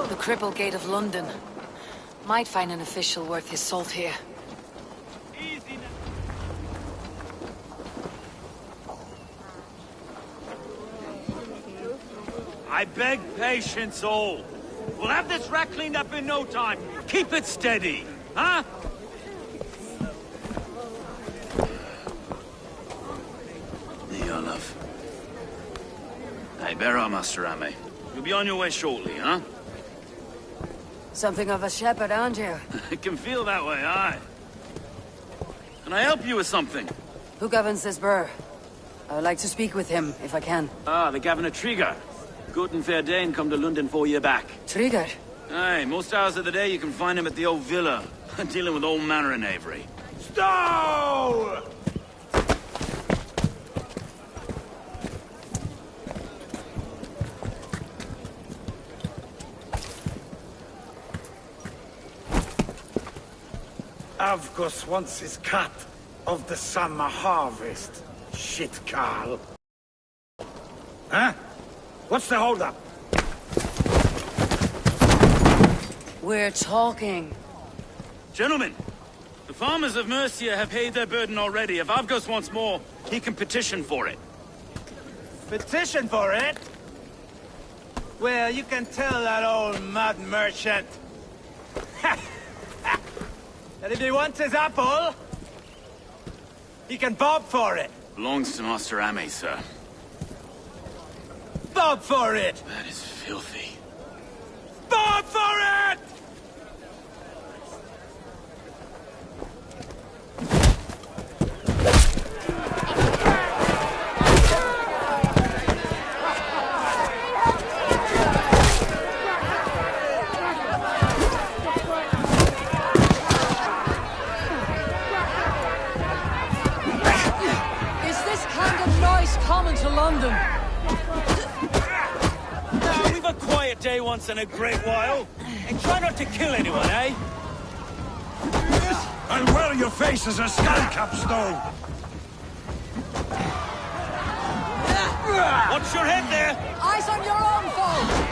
The Cripple Gate of London. Might find an official worth his salt here. I beg patience, all. We'll have this wreck cleaned up in no time. Keep it steady, huh? There you are, love. Hey, bear up, Master Ame. You'll be on your way shortly, huh? Something of a shepherd, aren't you? It can feel that way, aye. Can I help you with something? Who governs this burr? I would like to speak with him, if I can. Ah, the Governor Trigger. Good and fair Dane come to London 4 year back. Trigger? Aye, most hours of the day you can find him at the old villa, dealing with all manner of knavery. Stow! Avgus wants his cut of the summer harvest. Shit, Carl. Huh? What's the holdup? We're talking. Gentlemen, the farmers of Mercia have paid their burden already. If Avgus wants more, he can petition for it. Petition for it? Well, you can tell that old mud merchant. That if he wants his apple, he can bob for it. Belongs to Master Ame, sir. Bob for it! That is filthy. Bob for it! Is this kind of noise common to London? We've a quiet day once in a great while. And try not to kill anyone, eh? I'll wear your face as a skullcap, Stow! Watch your head there! Eyes on your own, foe!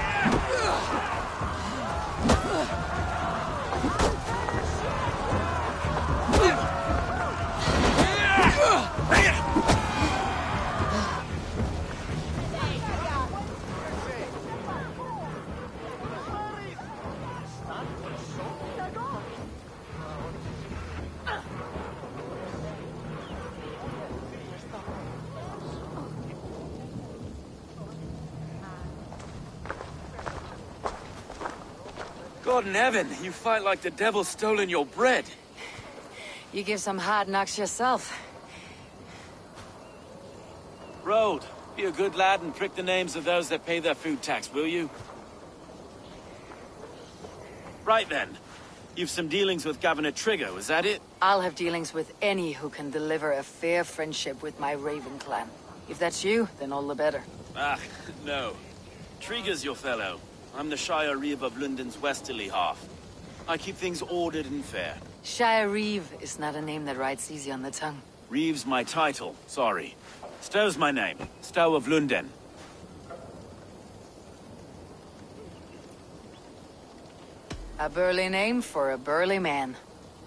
God in heaven, you fight like the devil's stolen your bread. You give some hard knocks yourself. Road, be a good lad and prick the names of those that pay their food tax, will you? Right then. You've some dealings with Governor Trigger, was that it? I'll have dealings with any who can deliver a fair friendship with my Raven clan. If that's you, then all the better. Ah, no. Trigger's your fellow. I'm the Shire Reeve of London's westerly half. I keep things ordered and fair. Shire Reeve is not a name that rides easy on the tongue. Reeve's my title, sorry. Stow's my name. Stow of London. A burly name for a burly man.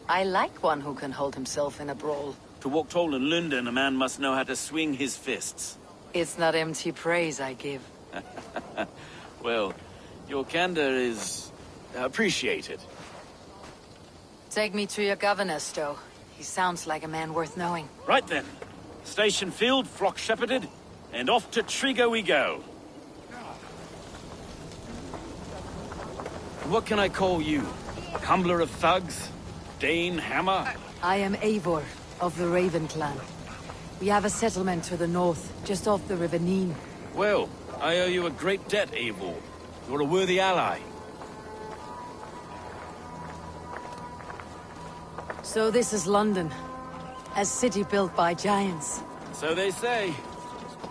I like one who can hold himself in a brawl. To walk tall in London, a man must know how to swing his fists. It's not empty praise I give. Well, your candor is appreciated. Take me to your governor, Stow. He sounds like a man worth knowing. Right then. Station filled, flock shepherded, and off to Trigger we go. What can I call you? Humbler of thugs? Dane Hammer? I am Eivor, of the Raven clan. We have a settlement to the north, just off the River Nene. Well, I owe you a great debt, Eivor. You're a worthy ally. So this is London. A city built by giants. So they say.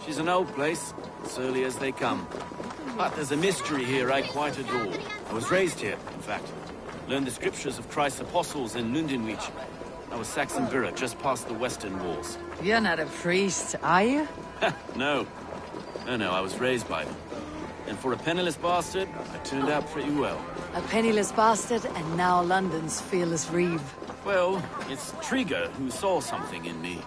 She's an old place, as early as they come. But there's a mystery here I quite adore. I was raised here, in fact. Learned the scriptures of Christ's apostles in Lundenwich. I was Saxon Borough, just past the western walls. You're not a priest, are you? No. No, I was raised by them. And for a penniless bastard, I turned out pretty well. A penniless bastard, and now London's fearless reeve. Well, it's Trigger who saw something in me.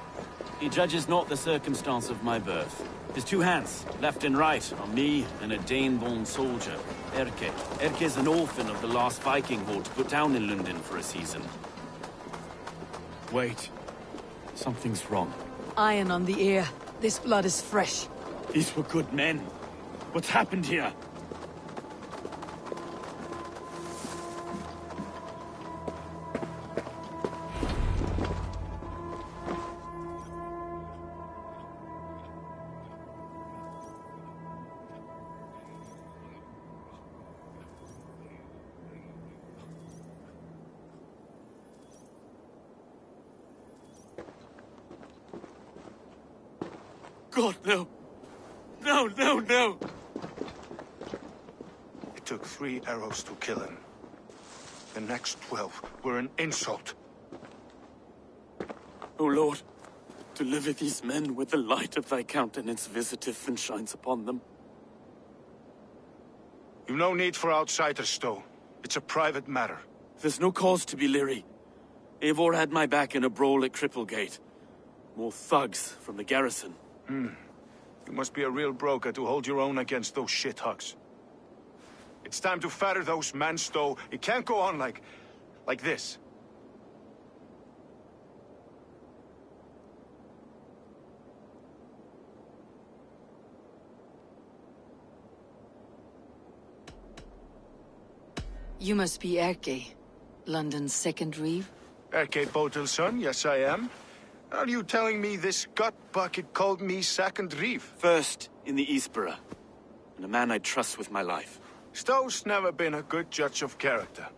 He judges not the circumstance of my birth. His two hands, left and right, are me and a Dane-born soldier, Erke. Erke's an orphan of the last Viking horde put down in London for a season. Wait. Something's wrong. Iron on the ear. This blood is fresh. These were good men. What's happened here? God, no. No. It took 3 arrows to kill him. The next 12 were an insult. O Lord, deliver these men with the light of thy countenance visiteth and shines upon them. You've no need for outsiders, though. It's a private matter. There's no cause to be leery. Eivor had my back in a brawl at Cripplegate. More thugs from the garrison. You must be a real broker to hold your own against those shithugs. It's time to fetter those men, Stowe. It can't go on like this. You must be Erke, London's second reeve. Erke Botel's son, yes I am. Are you telling me this gut bucket called me second reeve? First in the Eastborough, and a man I trust with my life. Stowe's never been a good judge of character.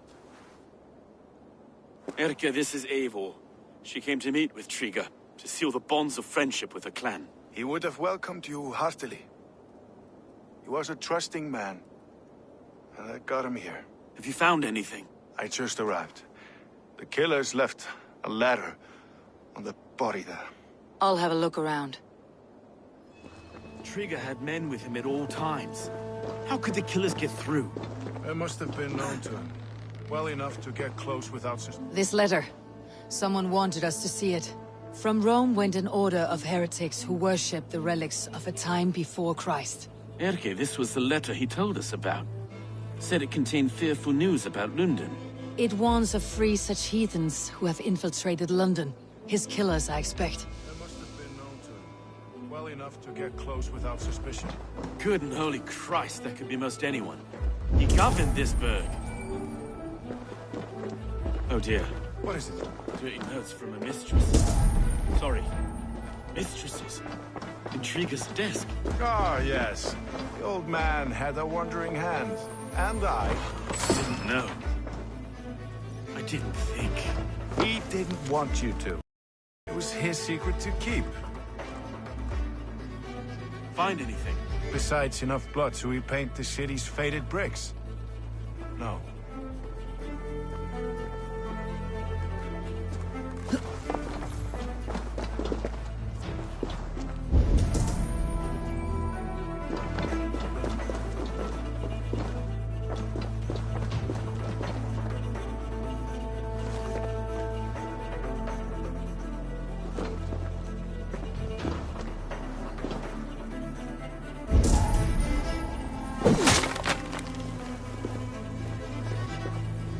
Erke, this is Eivor. She came to meet with Trigger, to seal the bonds of friendship with her clan. He would have welcomed you heartily. He was a trusting man, and I got him here. Have you found anything? I just arrived. The killers left a letter on the body there. I'll have a look around. Trigger had men with him at all times. How could the killers get through? They must have been known to him. Well enough to get close without This letter. Someone wanted us to see it. From Rome went an order of heretics who worshipped the relics of a time before Christ. Erke, this was the letter he told us about. Said it contained fearful news about London. It warns of free such heathens who have infiltrated London. His killers, I expect. They must have been known to him. Well enough to get close without suspicion. Good and holy Christ, that could be most anyone. He governed this burg. Oh dear. What is it? Dirty notes from a mistress. Sorry. Mistresses. In Trigger's desk. Ah, yes. The old man had a wandering hand. And I Didn't know. I didn't think. He didn't want you to. It was his secret to keep. Find anything? Besides enough blood to repaint the city's faded bricks. No.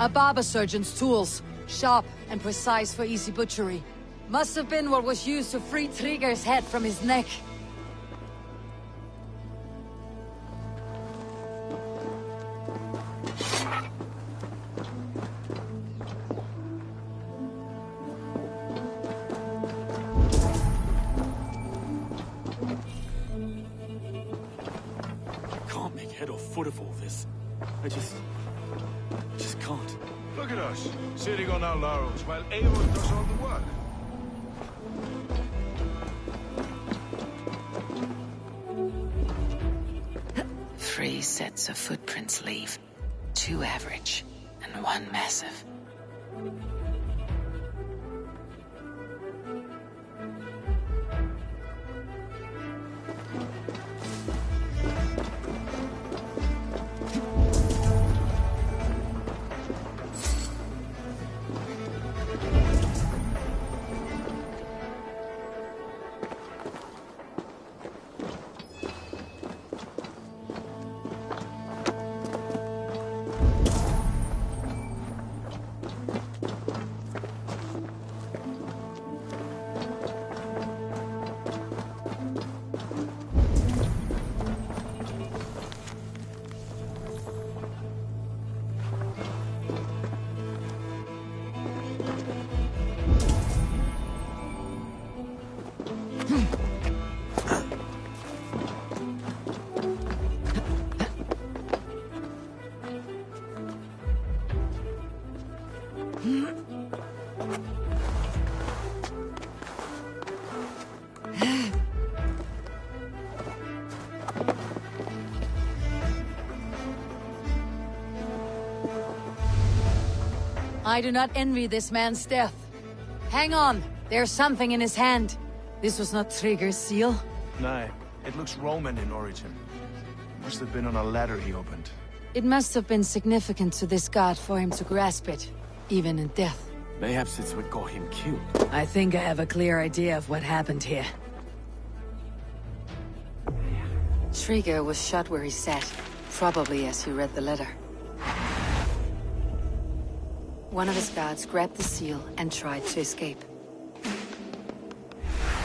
A barber surgeon's tools. Sharp and precise for easy butchery. Must have been what was used to free Trigger's head from his neck. foot of all this. I just can't. Look at us, sitting on our laurels while Eivor does all the work. 3 sets of footprints leave. 2 average, and 1 massive. I do not envy this man's death. Hang on, there's something in his hand. This was not Trigger's seal. No, it looks Roman in origin. Must have been on a ladder he opened. It must have been significant to this god for him to grasp it, even in death. Mayhaps it's what got him killed. I think I have a clear idea of what happened here. Trigger was shot where he sat, probably as he read the letter. One of his guards grabbed the seal and tried to escape.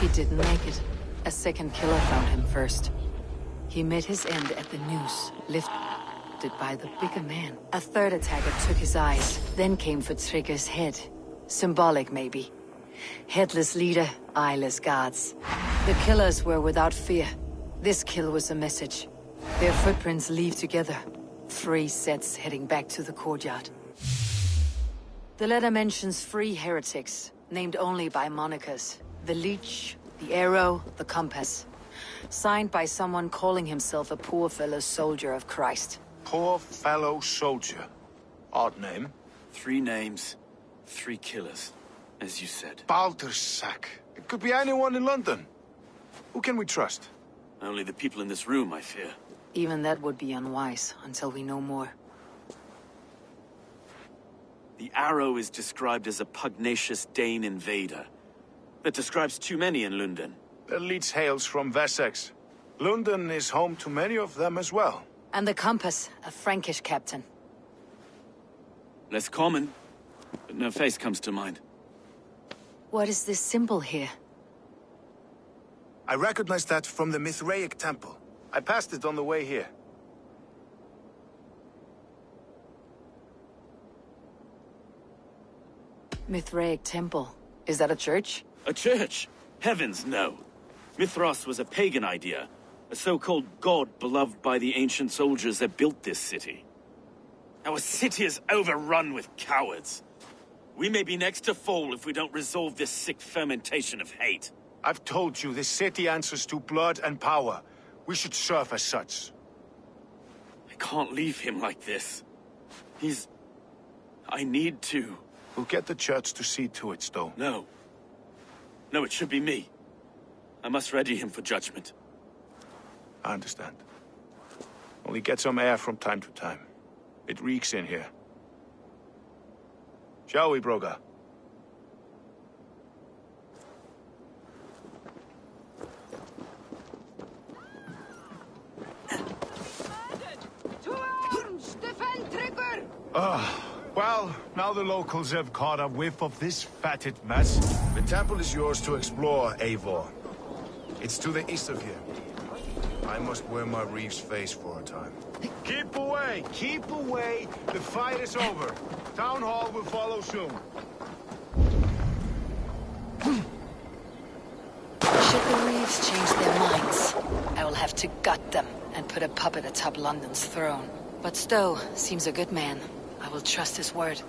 He didn't make it. A second killer found him first. He met his end at the noose, lifted by the bigger man. A third attacker took his eyes, then came for Trigger's head. Symbolic, maybe. Headless leader, eyeless guards. The killers were without fear. This kill was a message. Their footprints leave together. 3 sets heading back to the courtyard. The letter mentions 3 heretics, named only by monikers. The Leech, the Arrow, the Compass. Signed by someone calling himself a poor fellow soldier of Christ. Poor fellow soldier. Odd name. 3 names, 3 killers, as you said. Baldersack. It could be anyone in London. Who can we trust? Only the people in this room, I fear. Even that would be unwise, until we know more. The Arrow is described as a pugnacious Dane invader. That describes too many in London. The Leech hails from Wessex. London is home to many of them as well. And the Compass, a Frankish captain. Less common, but no face comes to mind. What is this symbol here? I recognize that from the Mithraic temple. I passed it on the way here. Mithraic temple. Is that a church? A church? Heavens, no. Mithras was a pagan idea. A so-called god beloved by the ancient soldiers that built this city. Our city is overrun with cowards. We may be next to fall if we don't resolve this sick fermentation of hate. I've told you, this city answers to blood and power. We should serve as such. I can't leave him like this. I need to. We'll get the church to see to it, Stowe. No. No, it should be me. I must ready him for judgment. I understand. Only get some air from time to time. It reeks in here. Shall we, Broga? Well, now the locals have caught a whiff of this fatted mess. The temple is yours to explore, Eivor. It's to the east of here. I must wear my Reeve's face for a time. Keep away! Keep away! The fight is over. Town Hall will follow soon. Should the Reeves change their minds, I will have have to gut them and put a puppet atop London's throne. But Stowe seems a good man. I will trust his word.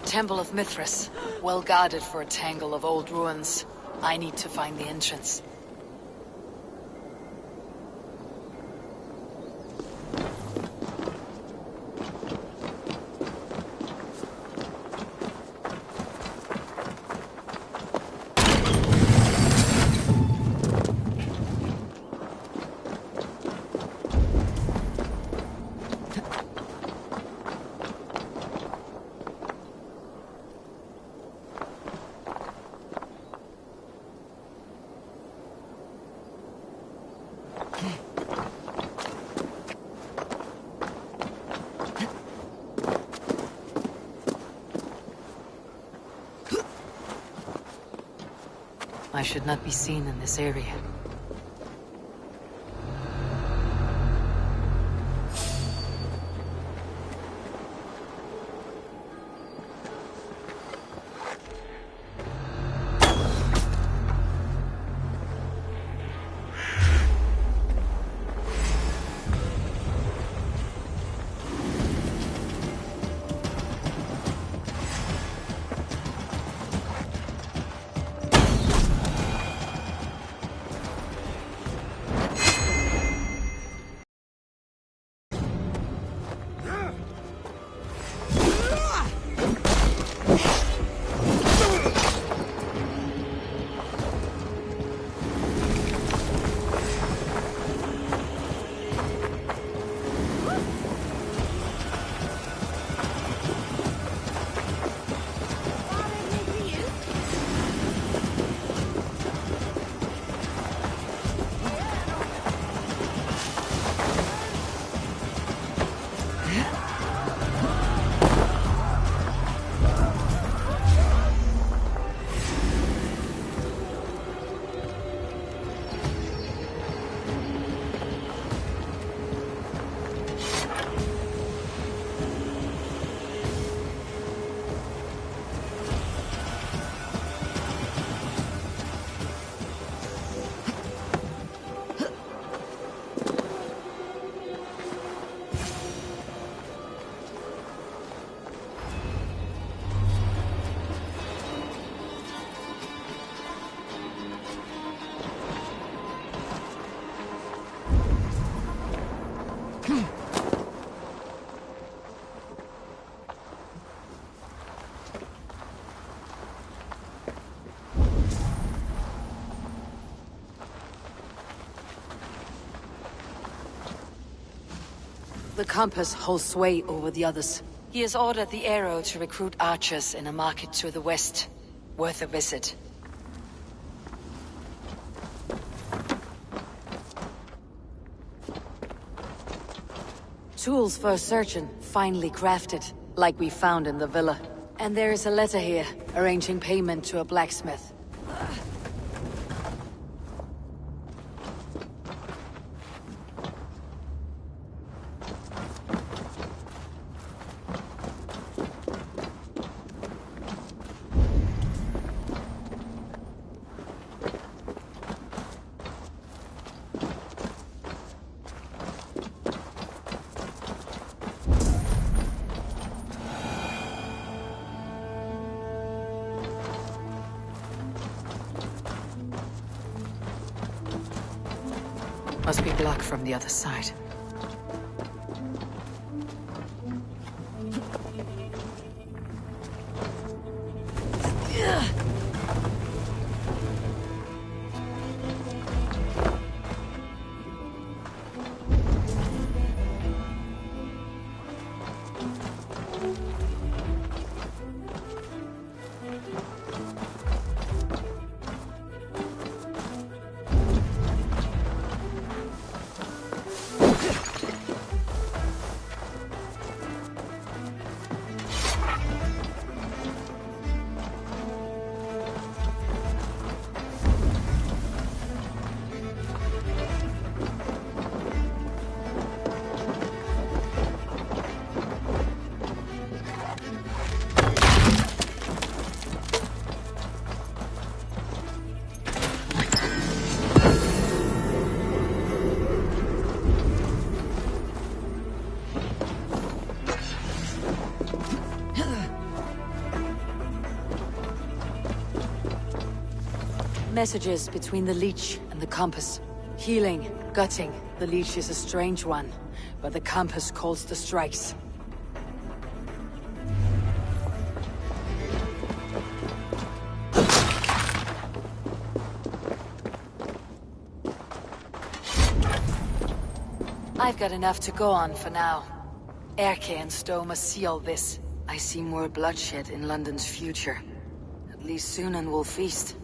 Temple of Mithras, well guarded for a tangle of old ruins. I need to find the entrance. I should not be seen in this area. The compass holds sway over the others. He has ordered the arrow to recruit archers in a market to the west. Worth a visit. Tools for a surgeon, finely crafted, like we found in the villa. And there is a letter here, arranging payment to a blacksmith. Must be blocked from the other side. Messages between the leech and the compass. Healing, gutting. The leech is a strange one, but the compass calls the strikes. I've got enough to go on for now. Erke and Stowe must see all this. I see more bloodshed in London's future. At least Sunan will feast.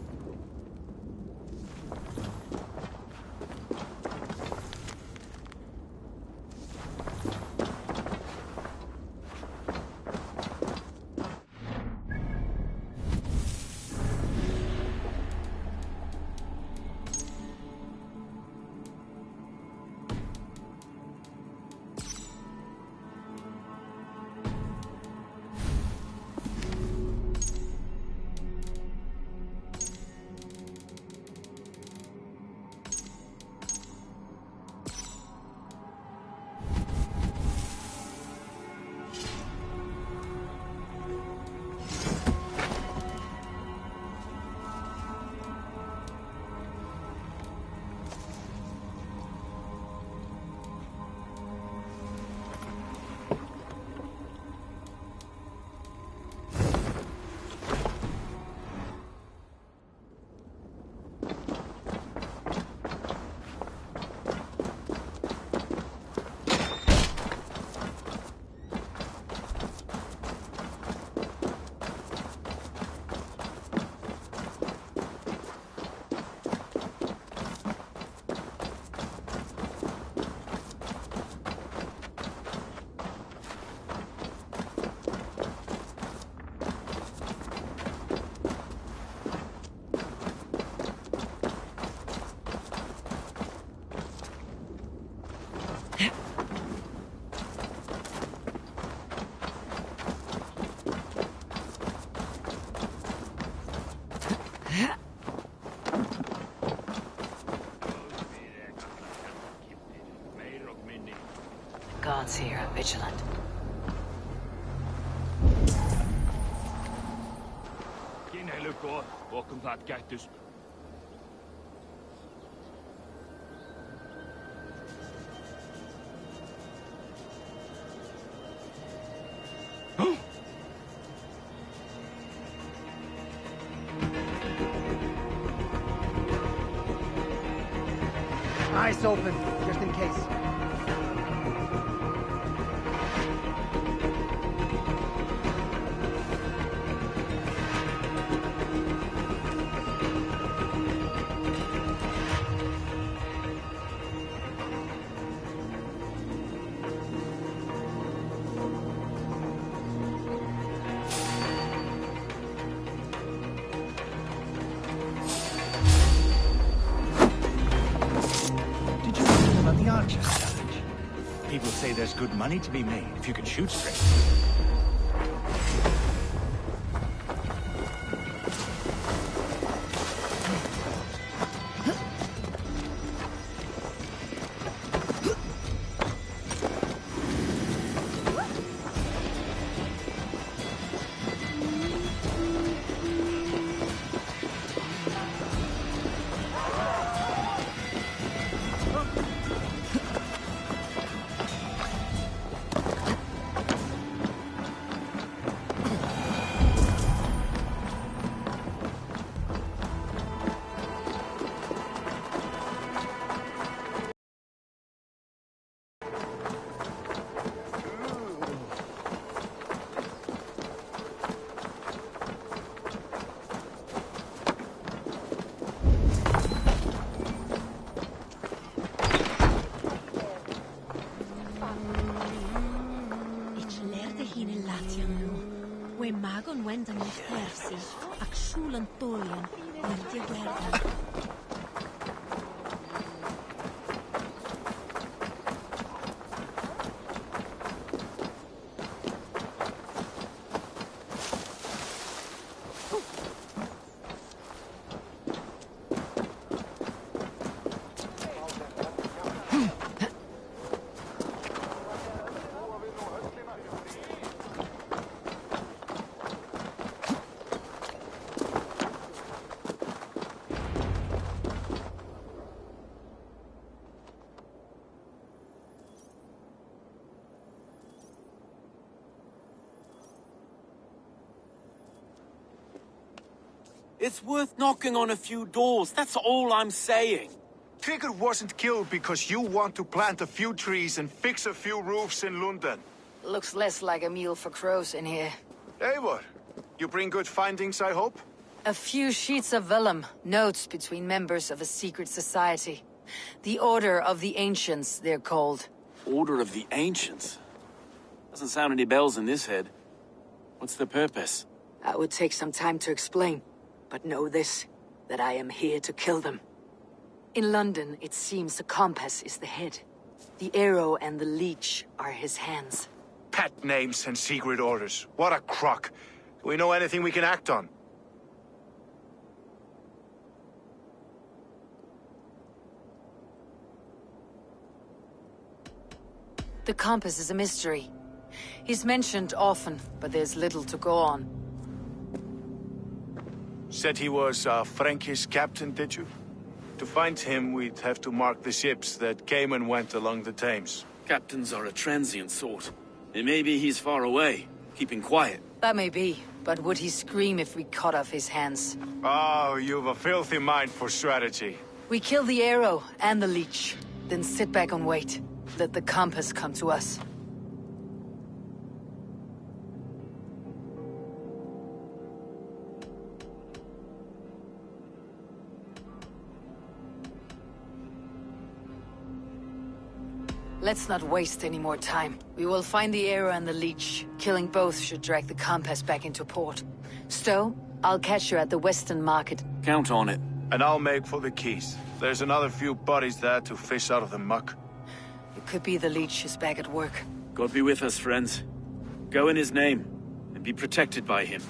Gods here are vigilant. Welcome that cactus. Eyes open, just in case. People say there's good money to be made if you can shoot straight. We magon wend am ich tersi, ac schulen tolian, die guerda. It's worth knocking on a few doors, that's all I'm saying. Trigger wasn't killed because you want to plant a few trees and fix a few roofs in London. Looks less like a meal for crows in here. Eivor, you bring good findings, I hope? A few sheets of vellum, notes between members of a secret society. The Order of the Ancients, they're called. Order of the Ancients? Doesn't sound any bells in this head. What's the purpose? That would take some time to explain. But know this, that I am here to kill them. In London, it seems the compass is the head. The arrow and the leech are his hands. Pet names and secret orders. What a crock. Do we know anything we can act on? The compass is a mystery. He's mentioned often, but there's little to go on. Said he was a Frankish captain, did you? To find him, we'd have to mark the ships that came and went along the Thames. Captains are a transient sort. And maybe he's far away, keeping quiet. That may be, but would he scream if we cut off his hands? Oh, you've a filthy mind for strategy. We kill the arrow and the leech, then sit back and wait. Let the compass come to us. Let's not waste any more time. We will find the arrow and the leech. Killing both should drag the compass back into port. Stowe, I'll catch you at the Western Market. Count on it. And I'll make for the keys. There's another few bodies there to fish out of the muck. It could be the leech is back at work. God be with us, friends. Go in his name, and be protected by him.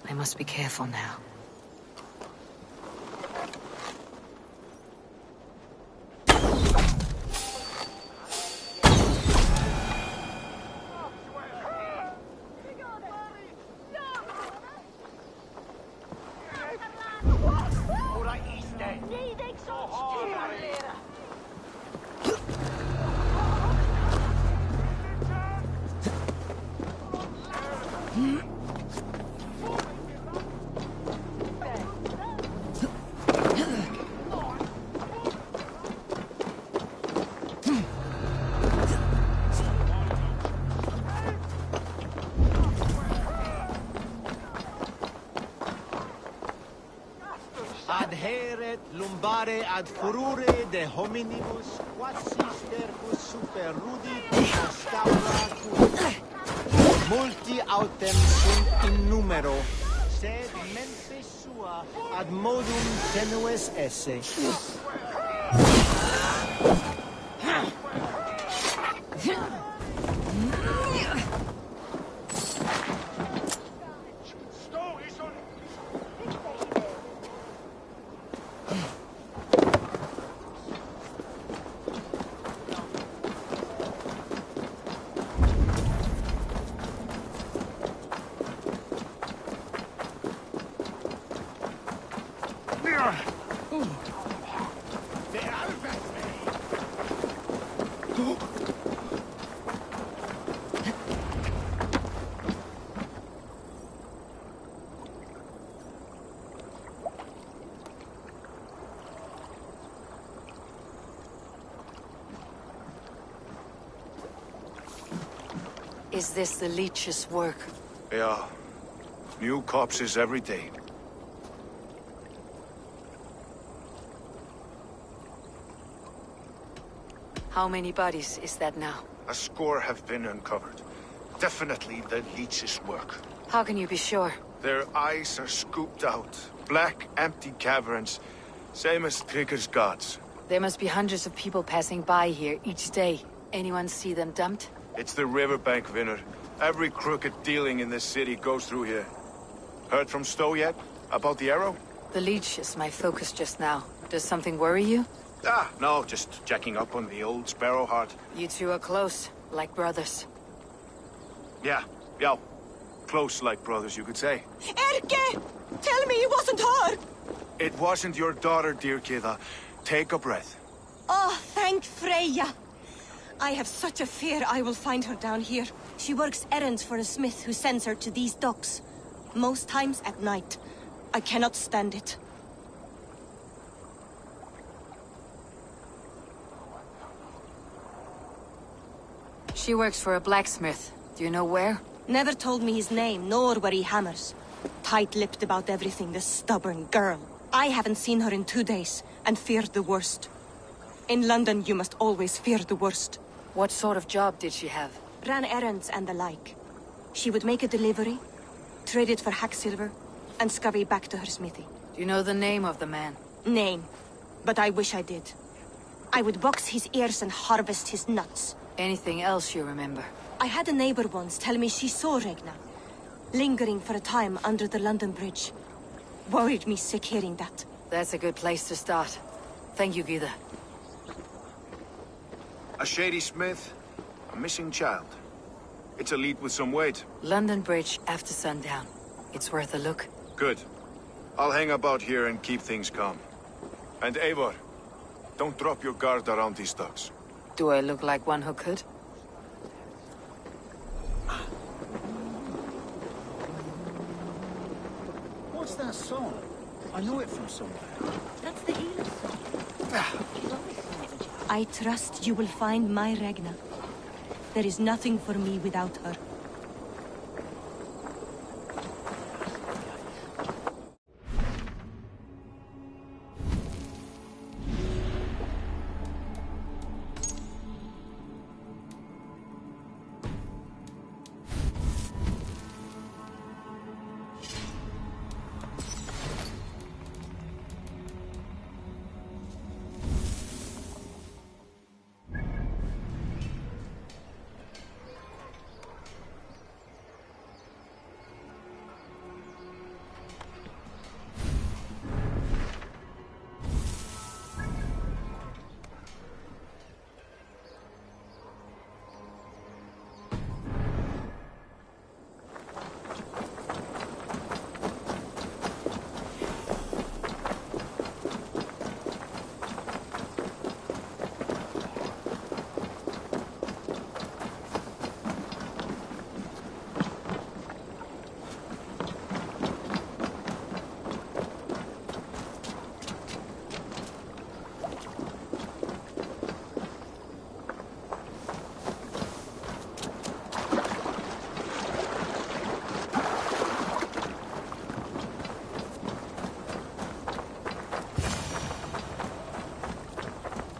I must be careful now. Adheret lumbare ad furore de hominibus quasistercus super rudit astaura cui. Multi autem sunt in numero, sed mente sua ad modum tenues esse. Is this the leech's work? Yeah. New corpses every day. How many bodies is that now? A score have been uncovered. Definitely the leech's work. How can you be sure? Their eyes are scooped out. Black, empty caverns. Same as Trigger's gods. There must be hundreds of people passing by here each day. Anyone see them dumped? It's the riverbank, Vinner. Every crooked dealing in this city goes through here. Heard from Stowe yet? About the arrow? The leech is my focus just now. Does something worry you? No, just checking up on the old Sparrowheart. You two are close, like brothers. Yeah. Close like brothers, you could say. Erke! Tell me it wasn't her! It wasn't your daughter, dear Kida. Take a breath. Oh, thank Freya. I have such a fear I will find her down here. She works errands for a smith who sends her to these docks. Most times at night. I cannot stand it. She works for a blacksmith. Do you know where? Never told me his name, nor where he hammers. Tight-lipped about everything, the stubborn girl. I haven't seen her in 2 days, and feared the worst. In London, you must always fear the worst. What sort of job did she have? Ran errands and the like. She would make a delivery, trade it for hack silver, and scurry back to her smithy. Do you know the name of the man? Name. But I wish I did. I would box his ears and harvest his nuts. Anything else you remember? I had a neighbor once tell me she saw Regna, lingering for a time under the London Bridge. Worried me sick hearing that. That's a good place to start. Thank you, Gida. A shady smith, a missing child. It's a lead with some weight. London Bridge after sundown. It's worth a look. Good. I'll hang about here and keep things calm. And Eivor, don't drop your guard around these docks. Do I look like one who could? What's that song? I know it from somewhere. That's the healer song. She's always finds a job. I trust you will find my Regna. There is nothing for me without her.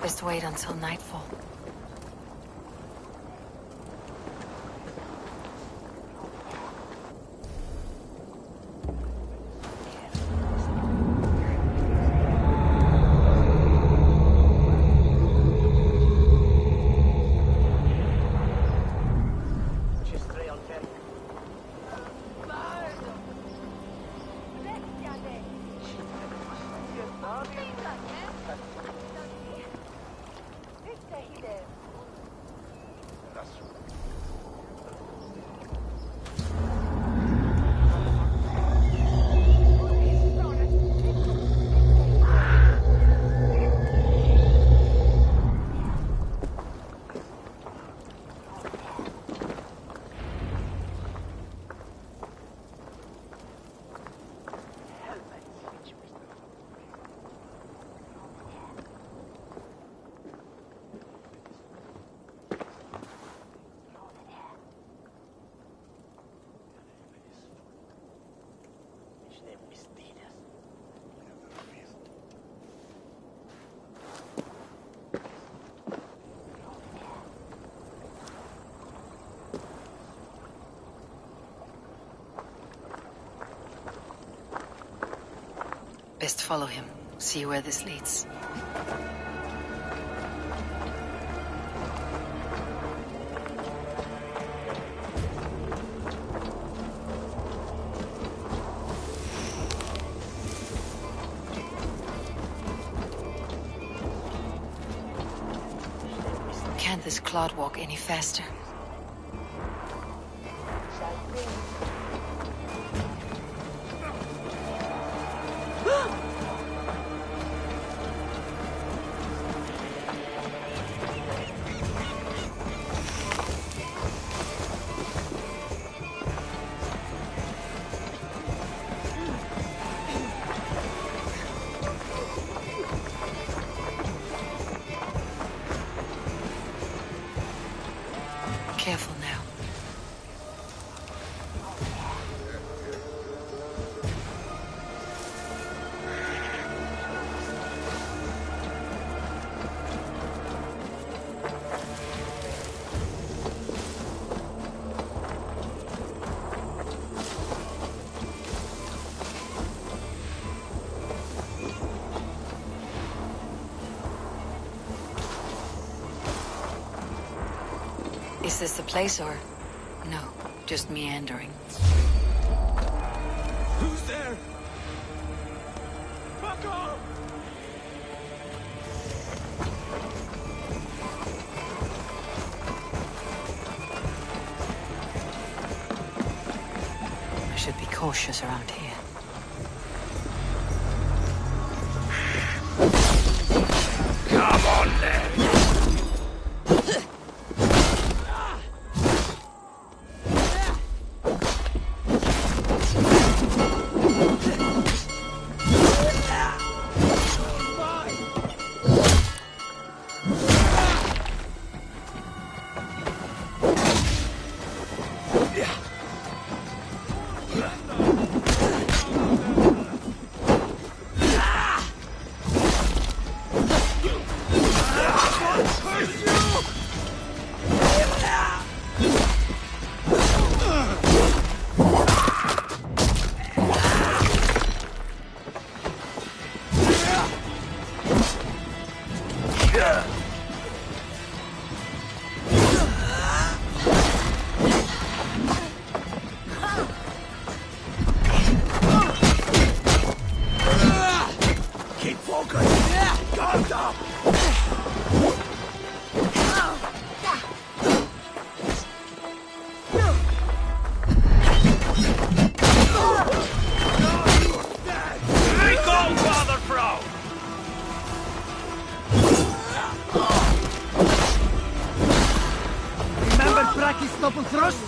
Best wait until nightfall. Best follow him. See where this leads. Can't this clod walk any faster? Careful now. Is this the place or... no, just meandering? Who's there? Fuck off! I should be cautious around here. Come on then! Keep focused! Guard up! Recall, Father Frau! Remember Braki's double thrust?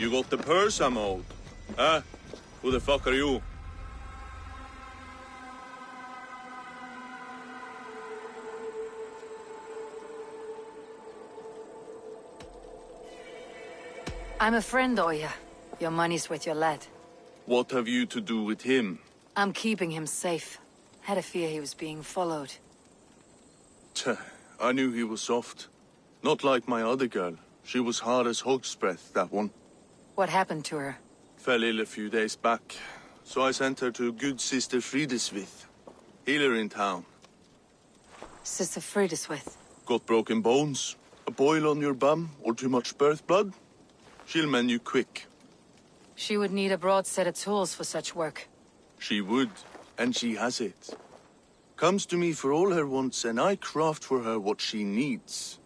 You got the purse I'm owed. Huh? Who the fuck are you? I'm a friend, Oya. Your money's with your lad. What have you to do with him? I'm keeping him safe. Had a fear he was being followed. Tch, I knew he was soft. Not like my other girl. She was hard as hog's breath, that one. What happened to her? Fell ill a few days back. So I sent her to good Sister Frideswith. Healer in town. Sister Frideswith. Got broken bones? A boil on your bum? Or too much birth blood? She'll mend you quick. She would need a broad set of tools for such work. She would, and she has it. Comes to me for all her wants, and I craft for her what she needs.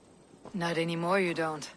Not anymore, you don't.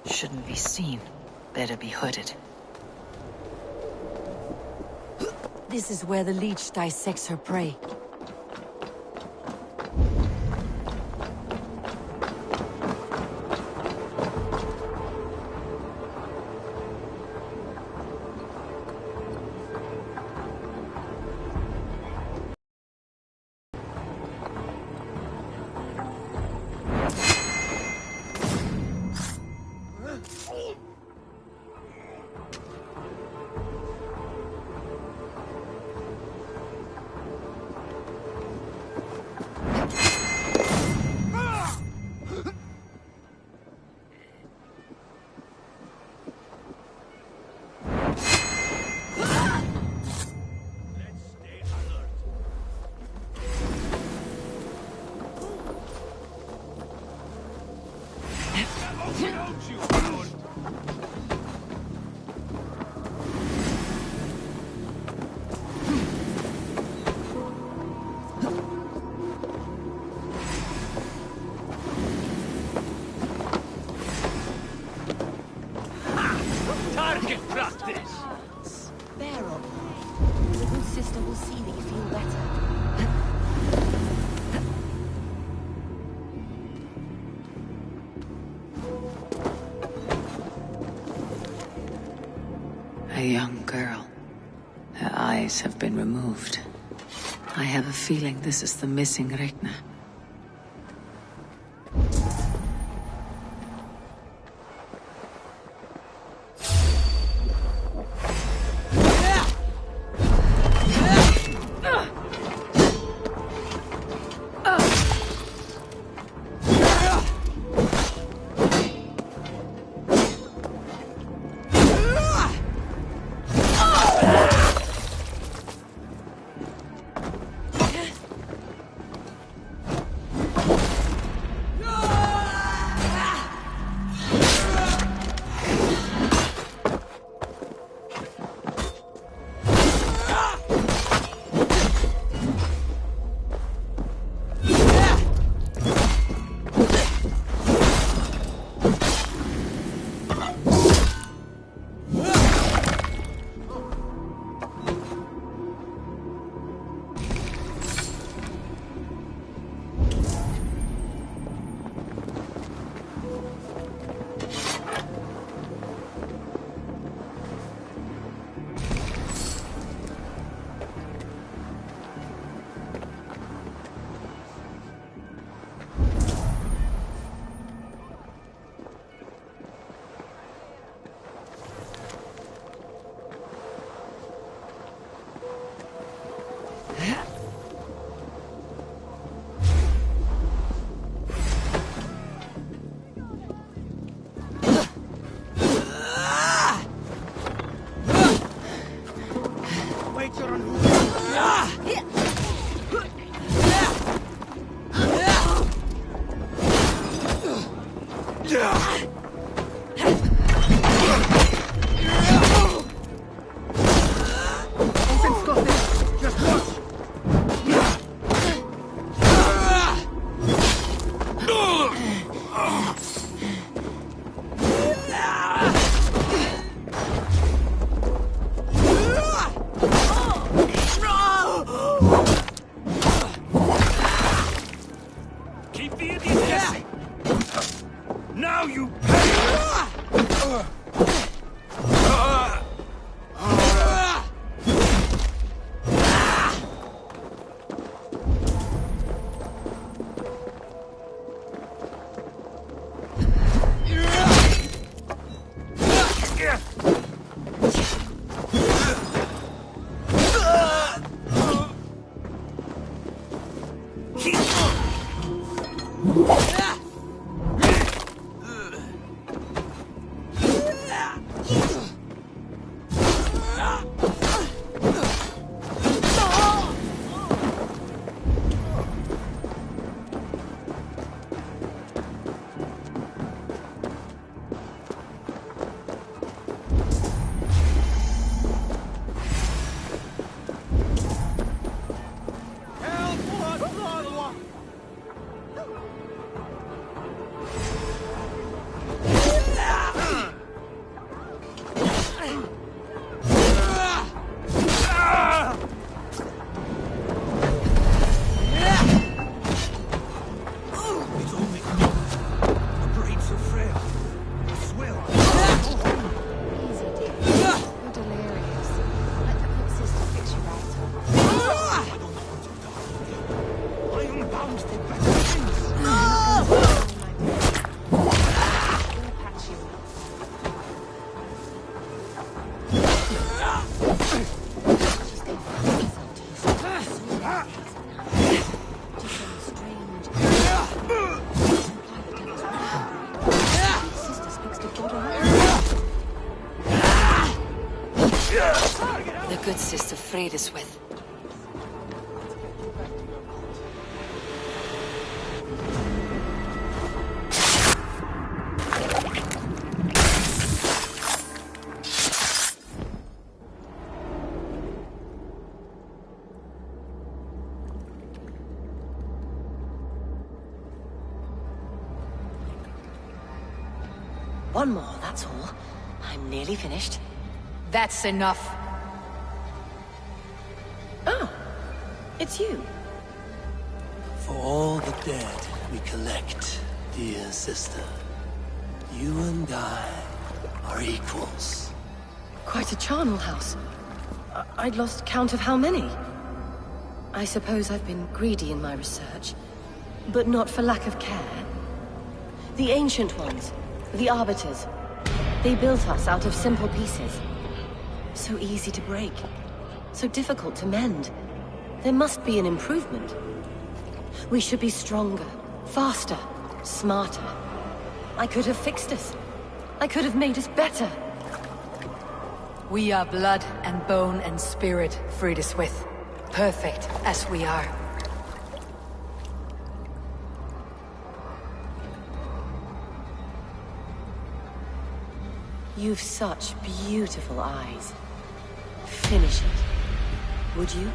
Shouldn't be seen. Better be hooded. This is where the leech dissects her prey. Target practice! Bearable. The good sister will see that you feel better. A young girl. Her eyes have been removed. I have a feeling this is the missing Regna. Sister Fredeswith. One more, that's all. I'm nearly finished. That's enough. Oh, it's you. For all the dead we collect, dear sister, you and I are equals. Quite a charnel house. I'd lost count of how many. I suppose I've been greedy in my research, but not for lack of care. The ancient ones, the Arbiters, they built us out of simple pieces. So easy to break, so difficult to mend. There must be an improvement. We should be stronger, faster, smarter. I could have fixed us. I could have made us better. We are blood and bone and spirit, Fredeswith. Perfect as we are. You've such beautiful eyes. Finish it, would you?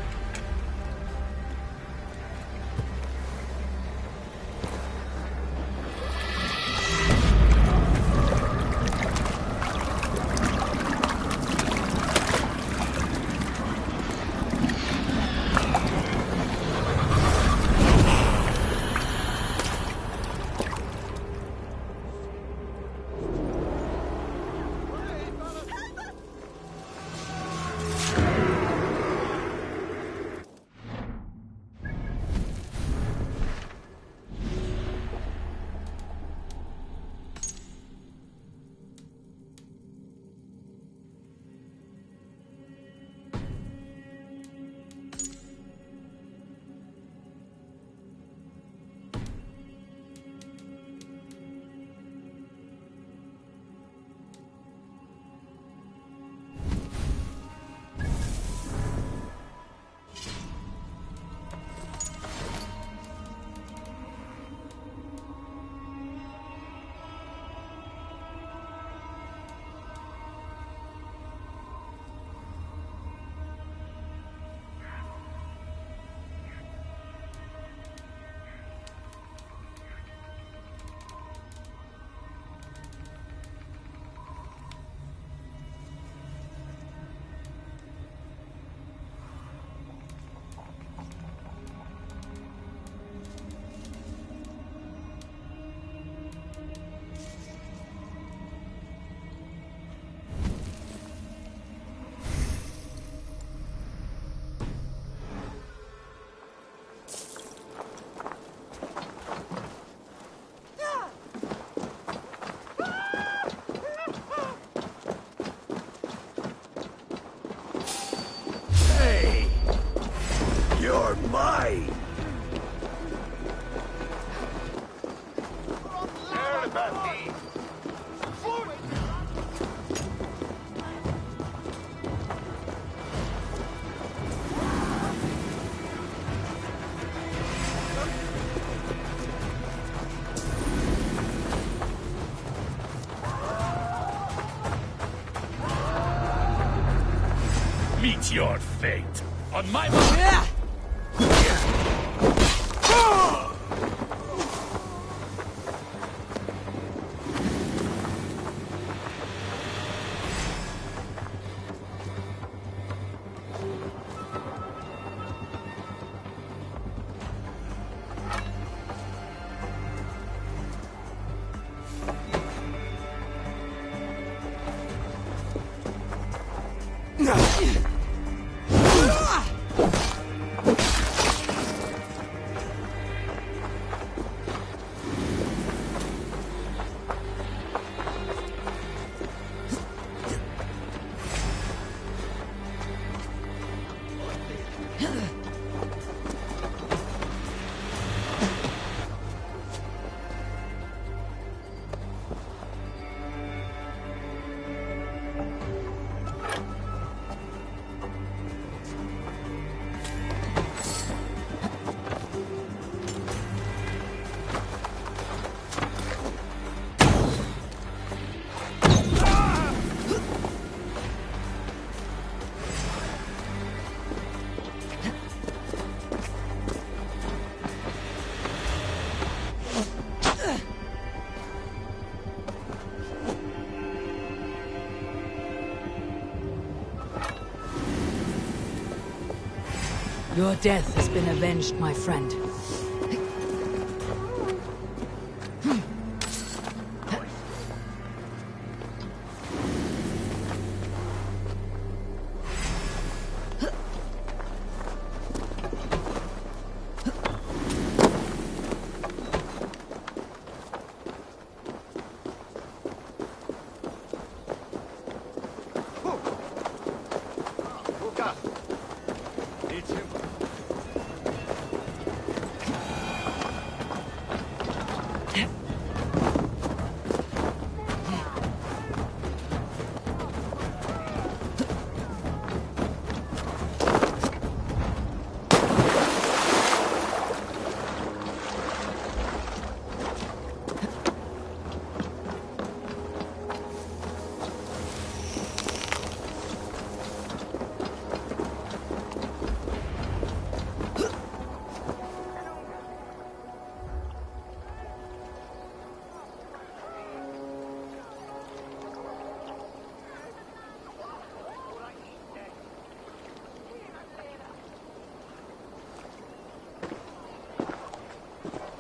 You're mine! Meet your fate on my mark. Your death has been avenged, my friend.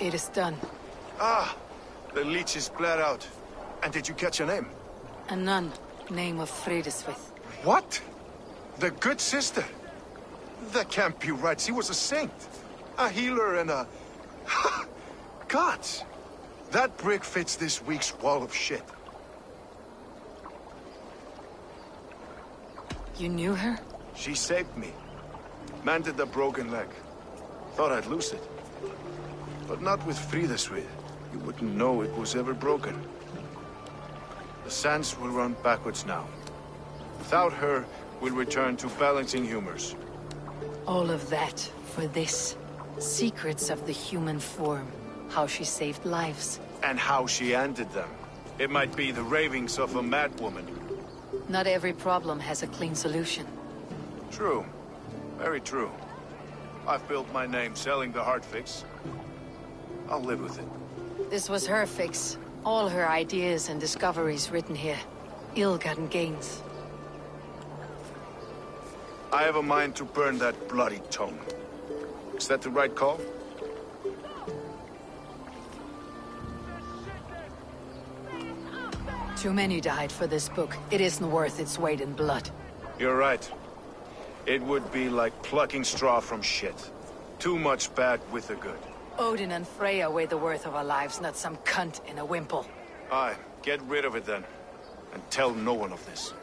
It is done. Ah, the leech is bled out. And did you catch a name? A nun, name of Fredeswith. What? The good sister? That can't be right. She was a saint. A healer and a... Gods! That brick fits this week's wall of shit. You knew her? She saved me. Mended a broken leg. Thought I'd lose it. But not with Frideswith. You wouldn't know it was ever broken. The sands will run backwards now. Without her, we'll return to balancing humors. All of that for this. Secrets of the human form. How she saved lives. And how she ended them. It might be the ravings of a madwoman. Not every problem has a clean solution. True. Very true. I've built my name selling the heart fix. I'll live with it. This was her fix. All her ideas and discoveries written here. Ill-gotten gains. I have a mind to burn that bloody tome. Is that the right call? Too many died for this book. It isn't worth its weight in blood. You're right. It would be like plucking straw from shit. Too much bad with the good. Odin and Freya weigh the worth of our lives, not some cunt in a wimple. Aye, get rid of it then. And tell no one of this.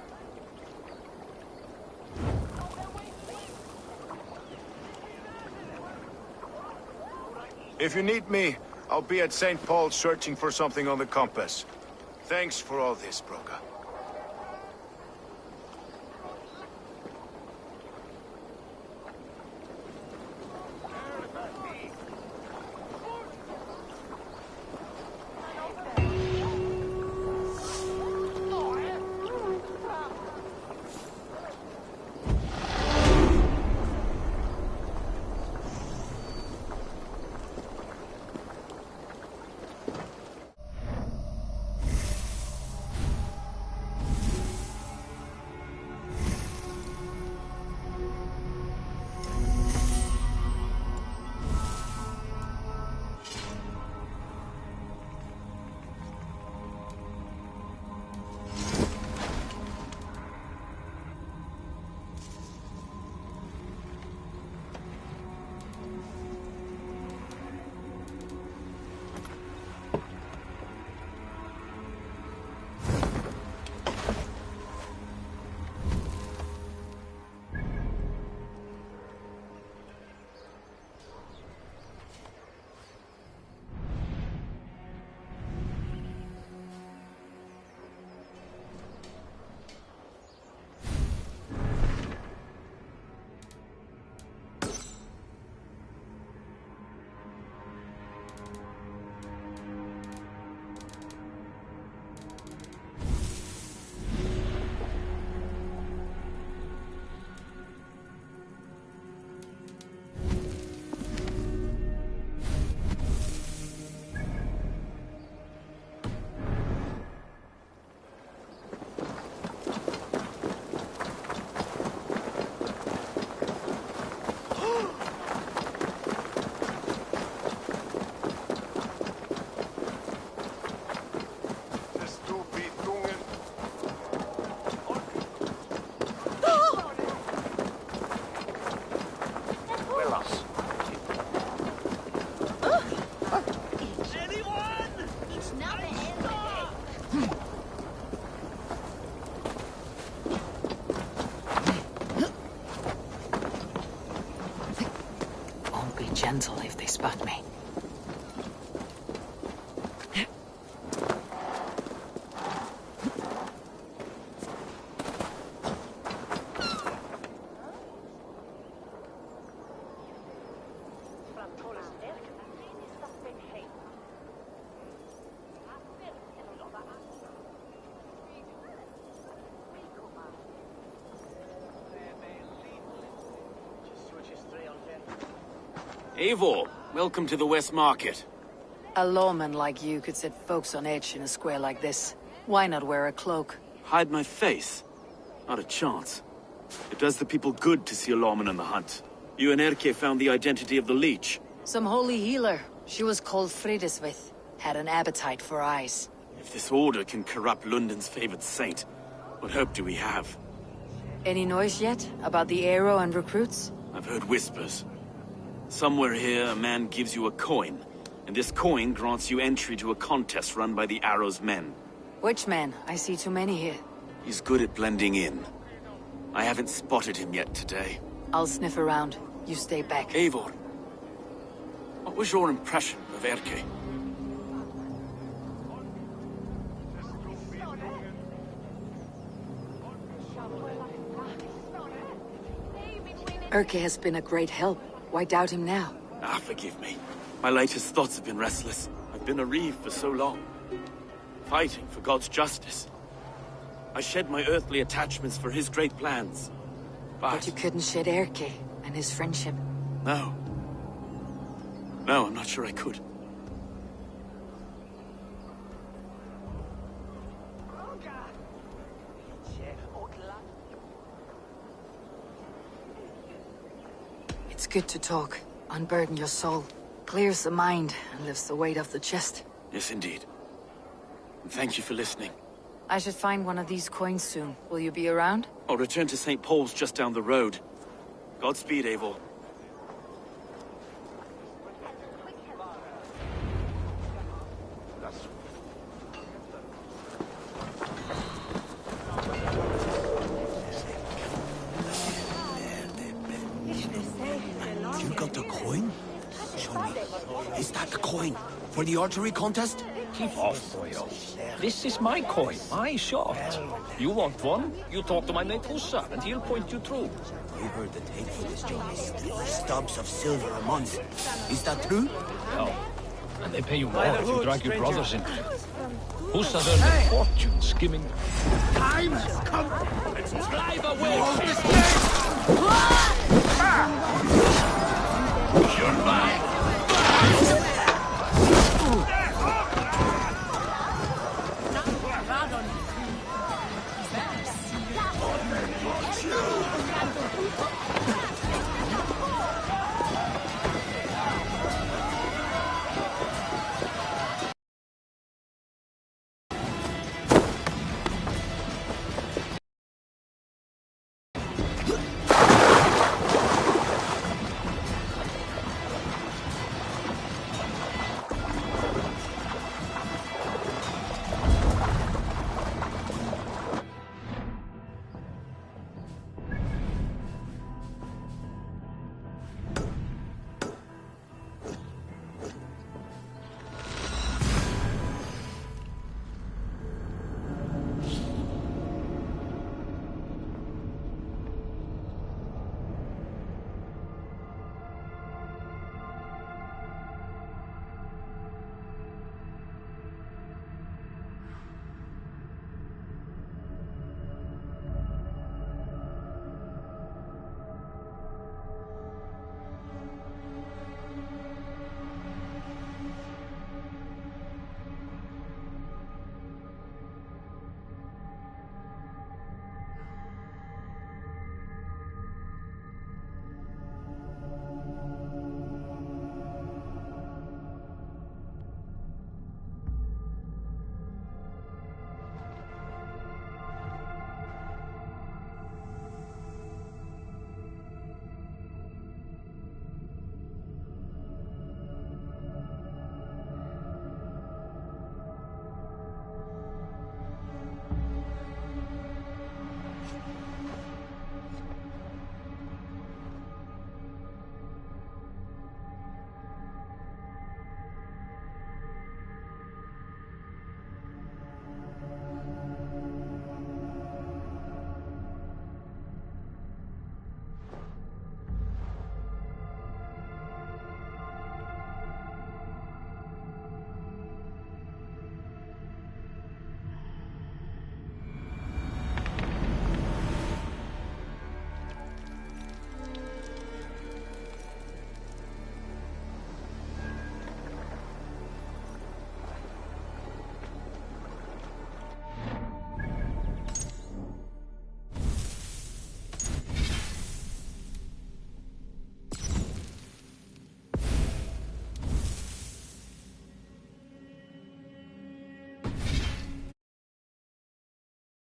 If you need me, I'll be at St. Paul's searching for something on the compass. Thanks for all this, Broca. I'll be gentle if they spot me. Eivor, welcome to the West Market. A lawman like you could set folks on edge in a square like this. Why not wear a cloak? Hide my face? Not a chance. It does the people good to see a lawman on the hunt. You and Erke found the identity of the leech. Some holy healer. She was called Fridesvith. Had an appetite for eyes. If this order can corrupt London's favored saint, what hope do we have? Any noise yet about the arrow and recruits? I've heard whispers. Somewhere here, a man gives you a coin, and this coin grants you entry to a contest run by the Arrow's men. Which man? I see too many here. He's good at blending in. I haven't spotted him yet today. I'll sniff around. You stay back. Eivor, what was your impression of Erke? Erke has been a great help. Why doubt him now? Ah, forgive me. My latest thoughts have been restless. I've been a reeve for so long. Fighting for God's justice. I shed my earthly attachments for his great plans. But you couldn't shed Erke and his friendship. No. No, I'm not sure I could. It's good to talk. Unburden your soul. Clears the mind and lifts the weight off the chest. Yes, indeed. And thank you for listening. I should find one of these coins soon. Will you be around? I'll return to St. Paul's just down the road. Godspeed, Eivor. You got the coin? Show me. Is that the coin for the archery contest? Keep off, boyo. This is my coin, my shot. You want one? You talk to my mate Hussa, and he'll point you through. We heard the take for this job is 3 stubs of silver a month. Is that true? No. And they pay you more if you drag your brothers in. Hussa's earned a fortune skimming. Time has come. Let's drive away! You're mine.